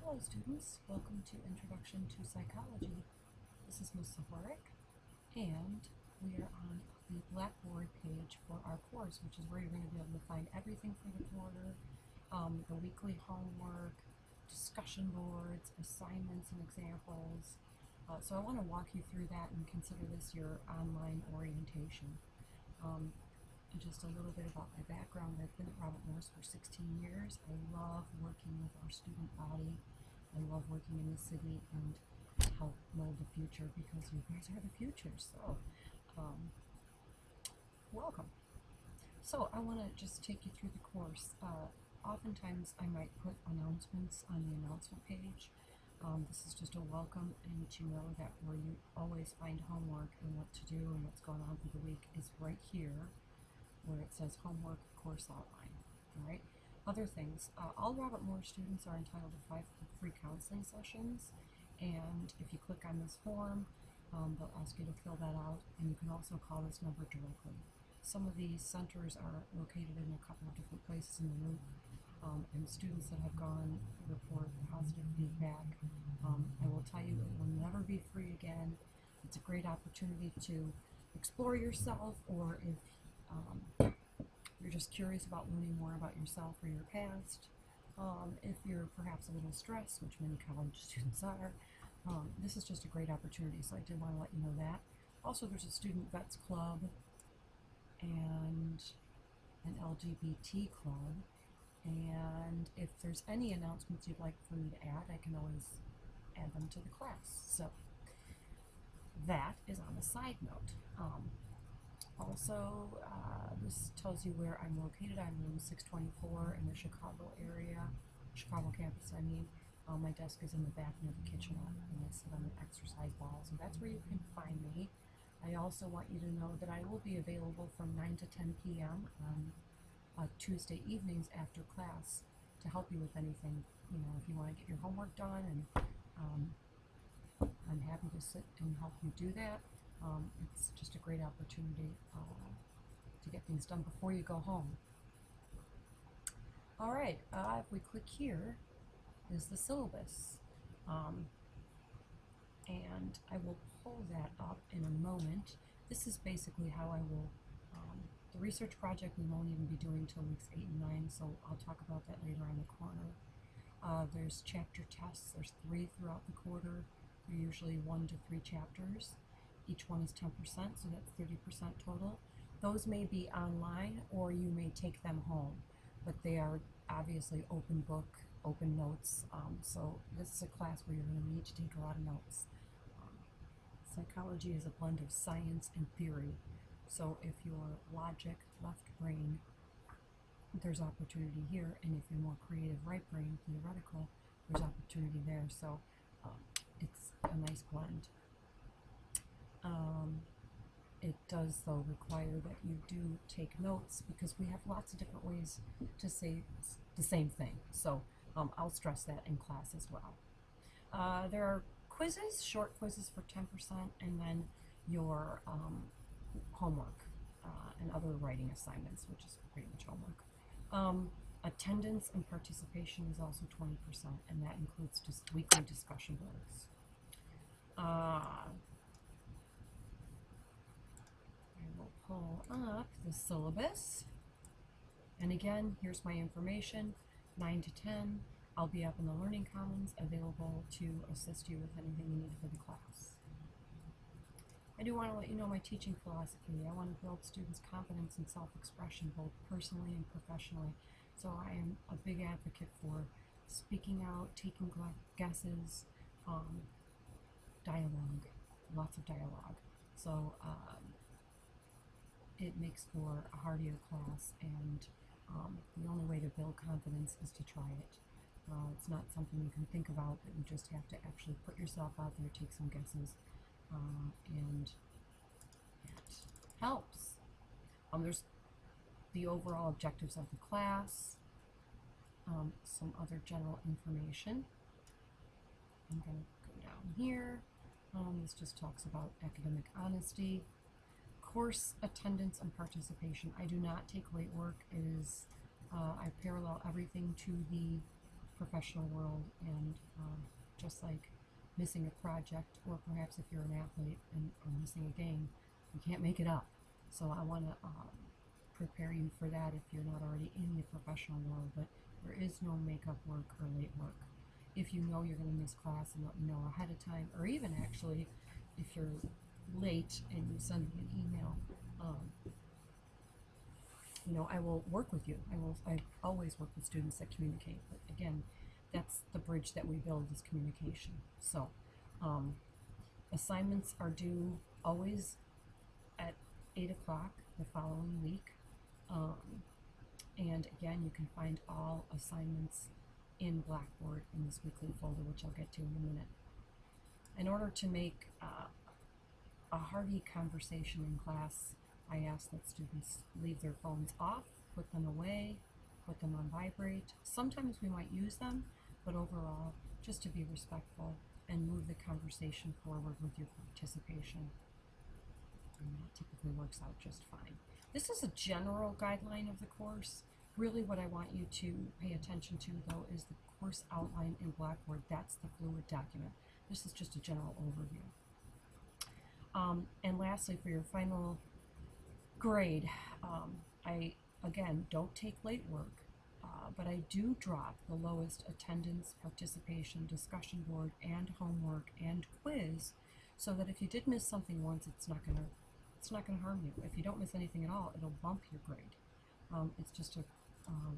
Hello students, welcome to Introduction to Psychology. This is Ms. Sahorik, and we are on the Blackboard page for our course, which is where you're going to be able to find everything for the quarter, the weekly homework, discussion boards, assignments and examples. So I want to walk you through that and consider this your online orientation. Just a little bit about my background. I've been at Robert Morris for 16 years. I love working with our student body. I love working in the city and help mold the future because you guys are the future. So, welcome. So I want to just take you through the course. Oftentimes I might put announcements on the announcement page. This is just a welcome and to know that where you always find homework and what to do and what's going on for the week is right here, where it says homework course outline. All right. Other things, all Robert Morris students are entitled to 5 free counseling sessions, and if you click on this form, they'll ask you to fill that out, and you can also call this number directly. Some of these centers are located in a couple of different places in the loop, and students that have gone report positive feedback. I will tell you, it will never be free again. It's a great opportunity to explore yourself, or if you're just curious about learning more about yourself or your past. If you're perhaps a little stressed, which many college students are, this is just a great opportunity, so I did want to let you know that. Also, there's a Student Vets Club and an LGBT club, and if there's any announcements you'd like for me to add, I can always add them to the class. So that is on a side note. Also, this tells you where I'm located. I'm room 624 in the Chicago area, Chicago campus, I mean. My desk is in the back near the kitchen, and I sit on the exercise ball, so that's where you can find me. I also want you to know that I will be available from 9 to 10 p.m. on Tuesday evenings after class to help you with anything. You know, if you want to get your homework done, and I'm happy to sit and help you do that. It's just a great opportunity to get things done before you go home. All right, if we click here, is the syllabus. And I will pull that up in a moment. This is basically how I will, the research project we won't even be doing till weeks 8 and 9, so I'll talk about that later on the corner. There's chapter tests. There's 3 throughout the quarter. They're usually 1 to 3 chapters. Each one is 10%, so that's 30% total. Those may be online, or you may take them home, but they are obviously open book, open notes. So this is a class where you're going to need to take a lot of notes. Psychology is a blend of science and theory. So if you're logic, left brain, there's opportunity here, and if you're more creative, right brain, theoretical, there's opportunity there. So it's a nice blend. It does, though, require that you do take notes, because we have lots of different ways to say the same thing. So I'll stress that in class as well. There are quizzes, short quizzes for 10%, and then your homework and other writing assignments, which is pretty much homework. Attendance and participation is also 20%, and that includes just weekly discussion boards. Pull up the syllabus, and again, here's my information. 9 to 10, I'll be up in the Learning Commons, available to assist you with anything you need for the class. I do want to let you know my teaching philosophy. I want to build students' confidence and self-expression, both personally and professionally. So I am a big advocate for speaking out, taking guesses, dialogue, lots of dialogue. So it makes for a heartier class, and the only way to build confidence is to try it. It's not something you can think about, but you just have to actually put yourself out there, take some guesses, and it helps. There's the overall objectives of the class, some other general information. I'm going to go down here. This just talks about academic honesty. Course attendance and participation. I do not take late work. It is I parallel everything to the professional world, and just like missing a project, or perhaps if you're an athlete and or missing a game, you can't make it up. So I want to prepare you for that if you're not already in the professional world, but there is no makeup work or late work. If you know you're going to miss class, and let me know ahead of time, or even actually if you're late and you send me an email, you know, I will work with you. I always work with students that communicate, but again, that's the bridge that we build, is communication. So assignments are due always at 8 o'clock the following week. And again, you can find all assignments in Blackboard in this weekly folder, which I'll get to in a minute. In order to make a hearty conversation in class, I ask that students leave their phones off, put them away, put them on vibrate. Sometimes we might use them, but overall, just to be respectful and move the conversation forward with your participation. And that typically works out just fine. This is a general guideline of the course. Really what I want you to pay attention to, though, is the course outline in Blackboard. That's the fluid document. This is just a general overview. And lastly, for your final grade, I, again, don't take late work, but I do drop the lowest attendance, participation, discussion board, and homework, and quiz, so that if you did miss something once, it's not gonna harm you. If you don't miss anything at all, it'll bump your grade. It's just a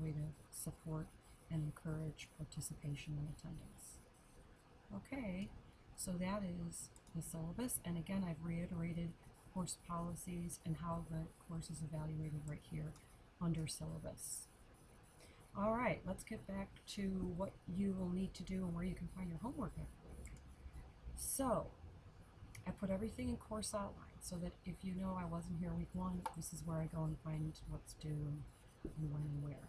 way to support and encourage participation and attendance. Okay, so that is the syllabus, and again, I've reiterated course policies and how the course is evaluated right here under syllabus. All right, let's get back to what you will need to do and where you can find your homework every week. So I put everything in course outline, so that if you know I wasn't here week 1, this is where I go and find what's due and when and where.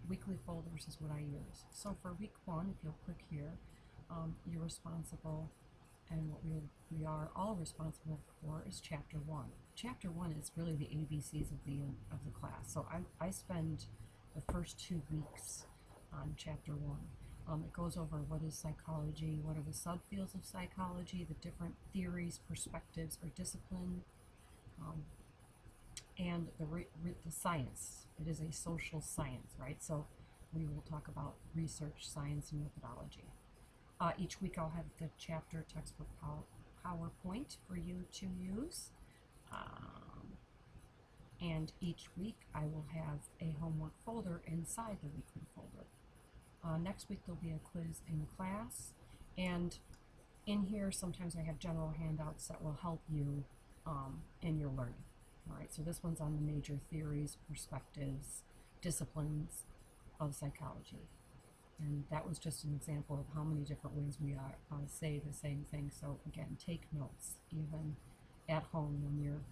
Weekly folders is what I use. So for week 1, if you'll click here, you're responsible, and what we are all responsible for is chapter 1. Chapter 1 is really the ABCs of the class. So I spend the first 2 weeks on chapter 1. It goes over what is psychology, what are the subfields of psychology, the different theories, perspectives, or discipline, and the science. It is a social science, right? So we will talk about research, science, and methodology. Each week I'll have the chapter textbook PowerPoint for you to use. And each week I will have a homework folder inside the weekly folder. Next week there'll be a quiz in class, and in here sometimes I have general handouts that will help you in your learning. All right, so this one's on the major theories, perspectives, disciplines of psychology. And that was just an example of how many different ways we say the same thing. So again, take notes, even at home when you're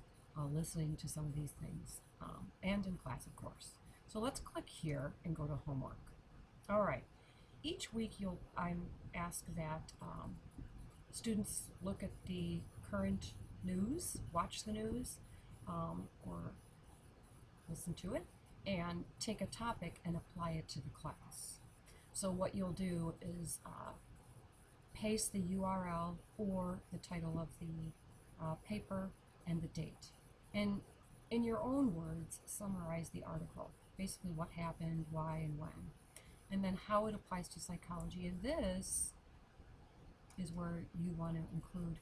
listening to some of these things, and in class, of course. So let's click here and go to homework. All right, each week I'm asked that students look at the current news, watch the news, or listen to it, and take a topic and apply it to the class. So what you'll do is paste the URL or the title of the paper and the date. And in your own words, summarize the article. Basically what happened, why, and when. And then how it applies to psychology. And this is where you want to include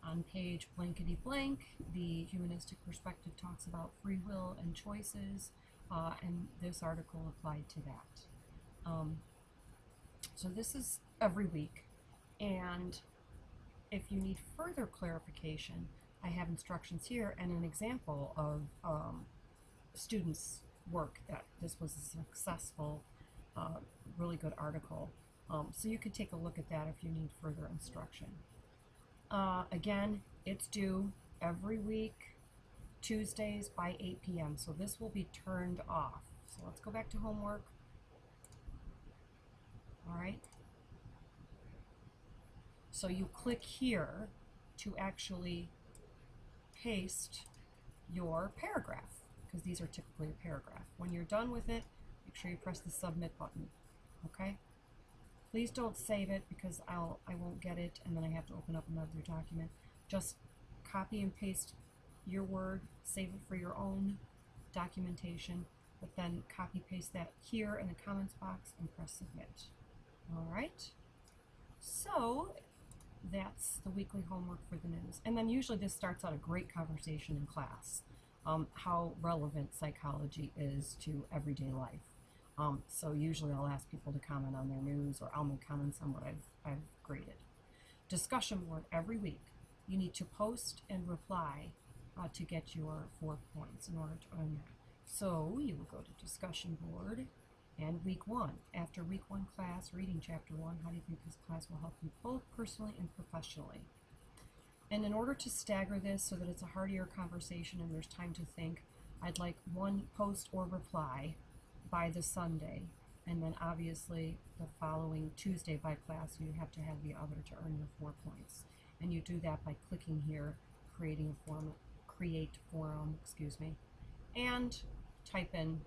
on page blankety blank, the humanistic perspective talks about free will and choices, and this article applied to that. So this is every week, and if you need further clarification, I have instructions here and an example of students' work that this was a successful, really good article. So you could take a look at that if you need further instruction. Again, it's due every week, Tuesdays by 8 p.m. So this will be turned off. So let's go back to homework. All right. So you click here to actually paste your paragraph, because these are typically a paragraph. When you're done with it, make sure you press the submit button. okay? Please don't save it because I won't get it and then I have to open up another document. Just copy and paste your word, save it for your own documentation, but then copy paste that here in the comments box and press submit. All right, so that's the weekly homework for the news. And then usually this starts out a great conversation in class, how relevant psychology is to everyday life. So usually I'll ask people to comment on their news, or I'll make comments on what I've graded. Discussion board every week. You need to post and reply to get your 4 points in order to earn that. So you will go to discussion board, and week 1. After week 1 class, reading chapter 1, how do you think this class will help you both personally and professionally? And in order to stagger this so that it's a heartier conversation and there's time to think, I'd like 1 post or reply by the Sunday, and then obviously the following Tuesday by class you have to have the other to earn your 4 points. And you do that by clicking here, creating a form, create forum, and type in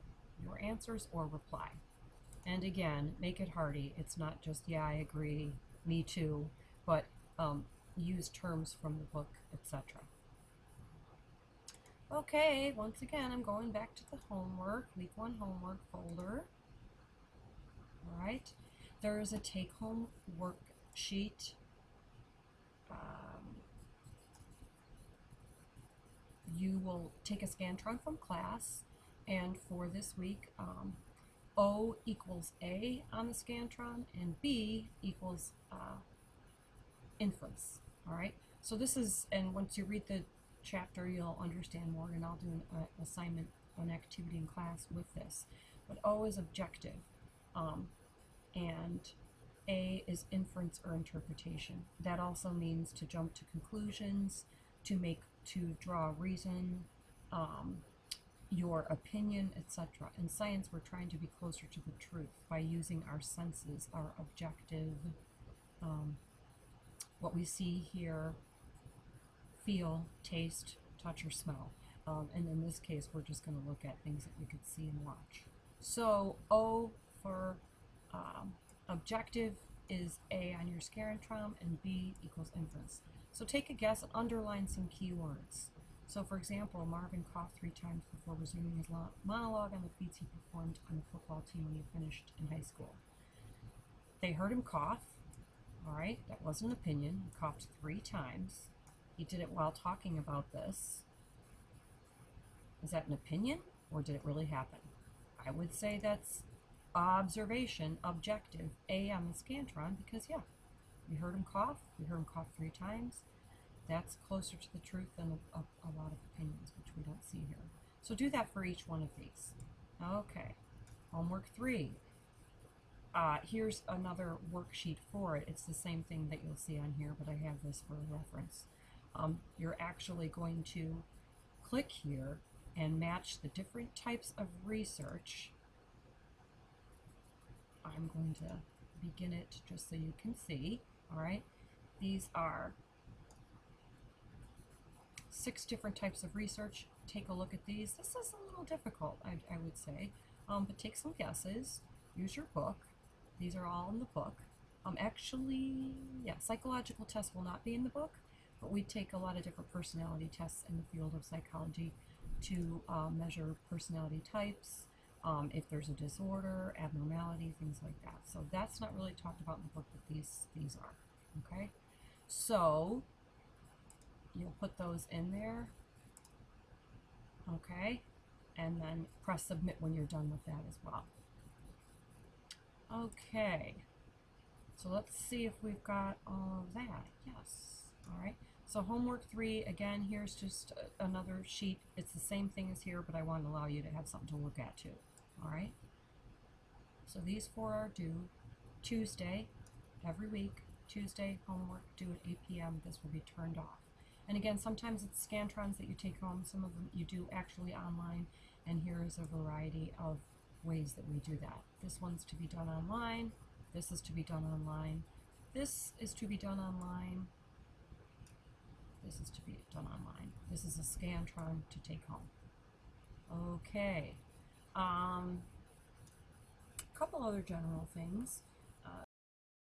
your answers or reply. And again, make it hearty. It's not just, yeah, I agree, me too, but use terms from the book, etc. Okay, once again, I'm going back to the homework, week 1 homework folder. All right, there is a take-home worksheet. You will take a Scantron from class, and for this week, O equals A on the Scantron, and B equals inference. All right, so this is, and once you read the chapter, you'll understand more, and I'll do an assignment, an activity in class with this. But O is objective, and A is inference or interpretation. That also means to jump to conclusions, to draw reason, your opinion, etc. In science, we're trying to be closer to the truth by using our senses, our objective, what we see, hear, feel, taste, touch, or smell. And in this case, we're just going to look at things that we could see and watch. So O for objective is A on your Scantron, and B equals inference. So take a guess and underline some keywords. So for example, Marvin coughed 3 times before resuming his monologue on the feats he performed on the football team when he finished in high school. They heard him cough. All right, that was an opinion. He coughed 3 times. He did it while talking about this. Is that an opinion, or did it really happen? I would say that's observation, objective, A on the Scantron, because yeah, we heard him cough. We heard him cough 3 times. That's closer to the truth than a lot of opinions, which we don't see here. So do that for each one of these. Okay, homework 3. Here's another worksheet for it. It's the same thing that you'll see on here, but I have this for reference. You're actually going to click here and match the different types of research. I'm going to begin it just so you can see. All right, these are 6 different types of research. Take a look at these. This is a little difficult, I would say, but take some guesses. Use your book. These are all in the book. Actually, yeah, psychological tests will not be in the book, but we take a lot of different personality tests in the field of psychology to measure personality types, if there's a disorder, abnormality, things like that. So that's not really talked about in the book, but these are, okay? So you'll put those in there, okay? And then press submit when you're done with that as well. Okay, so let's see if we've got all of that. Yes, all right. So homework 3, again, here's just another sheet. It's the same thing as here, but I want to allow you to have something to look at too, all right? So these 4 are due Tuesday, every week. Tuesday, homework due at 8 p.m. This will be turned off. And again, sometimes it's Scantrons that you take home. Some of them you do actually online, and here is a variety of ways that we do that. This one's to be done online. This is to be done online. This is to be done online. This is to be done online. This is a Scantron to take home. Okay. couple other general things.